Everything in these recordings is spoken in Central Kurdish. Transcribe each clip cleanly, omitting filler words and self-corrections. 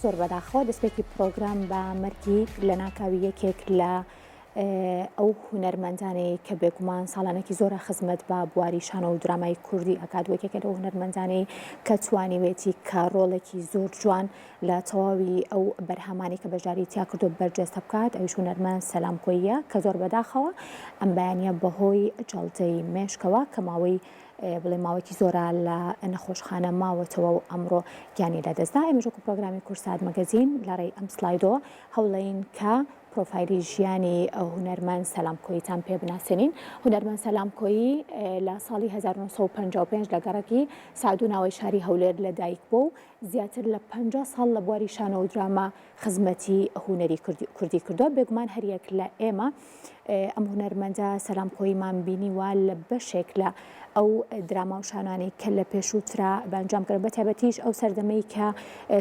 زۆر بەداخەوە دەستپێکی پرۆگرام بە مەرگی لە ناکاوی یەکێک لە ئەو هونەرمەندانەی کە بێگومان ساڵانێکی زۆرە خزمەت بە بواری شانە و درامای کوردی ئەکات وەکێکە لەو هونەرمەندانەی کە توانیوێتی کارۆڵێکی زۆر جوان لە تەواوی ئەو بەرهەمانی کە بەژاری تیا کردو بەرجەستە بکات ئەویش هونەرمەند سەلام کۆییە کە زۆر بەداخەوە ئەم بەیانیە بەهۆی جەڵتەی مێشکەوە کە ماوەی بڵێ ماوەکی زۆرە لە نەخۆشخانە ماوەتەوە و ئەمڕۆ گیانی لەدەستدا ئێمەژۆکو پرۆگرامی کورسات مەگەزین لەڕێی ئەم سلایدۆ هەوڵەین کە پرۆفایلی ژیانی هونەرمەند سەلام کۆییتان پێ بناسێنین. هونەرمەند سەلام کۆیی لە ساڵی 1955 لە گەڕەکی سعدوناوەی شاری هەولێر لەدایک بوو و زیاتر لە 50 ساڵ لە بواری شانە و دراما خزمەتی هونەری کوردی کردووە. بێگومان هەریەک لە ئێمە ئەم هونەرمەندە سەلام کۆییمان بینیوە لە بەشێک لە ئەو دراما و شانانەی کە لە پێشووترا بەنجامکردن بە تایبەتیش ئەو سەردەمەی کە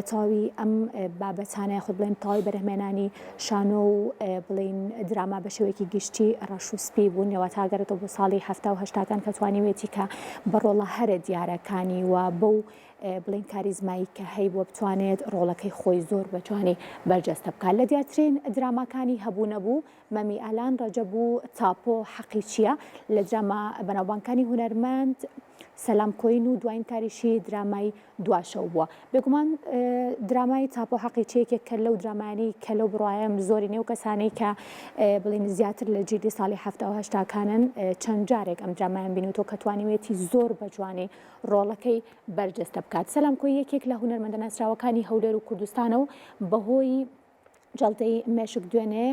تەواوی ئەم بابەتانە خۆت بڵێن تەواوی بەرهەمێنانی شانۆ و بڵین دراما بە شێوەیەکی گشتی ڕەشوسپی بوون نەوە تاگەرێتەوە بۆ ساڵی 1970 کە توانیوێتی کە بەڕۆڵە هەرە دیارەکانی و بەو بڵین کاریزمایی کە هەی بۆ بتوانێت ڕۆڵەکەی خۆی زۆر بەجوانی بەرجەستە بکات. لە دیارترین دراماکانی هەبوو نەبوو مەمی ئالان ڕەجەبوو تاپۆ حەقی چییە لە دراما بەناوبانگەکانی هونەرمەند سەلام کۆین و دوایین کاریشی درامای دواشەو بووە. بێگومان درامای تاپۆ حەقی چیەکێک کە لەو درامانی کە لەو بڕوایم زۆری نێو کەسانەی کە بڵین زیاتر لە جیلی ساڵی 1970کانن چەند جارێک ئەم درامایان بینوتەوە کە توانیوێتی زۆر بەجوانی ڕۆڵەکەی بەرجەستە بکات. سەلام کۆی یەکێک لە هونەرمەندە ناسراوەکانی هەولێر و کوردستانە و بەهۆی جەڵتەی مێشک دوێنێ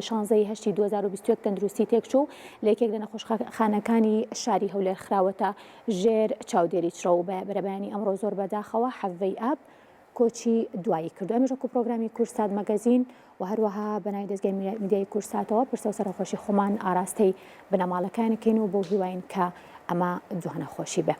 16 2021 تەندروستی تێکچوو لە یەکێک لە نەخۆشخانەکانی شاری هەولێر خراوەتە ژێر چاودێری چرە و بە بەرەبەیانی ئەمڕۆ زۆر بەداخەوە حەڤەی ئاب کۆچی دوایی کردو. ئەمەژەکو پرۆگرامی کورسات مەگەزین و هەروەها بەناوی دەستگای میدیای کورساتەوە پرسە و سەرخۆشی خۆمان ئاراستەی بنەماڵەکانەکەین و بۆ هیواین کە ئەمە جوانە خۆشی بێ.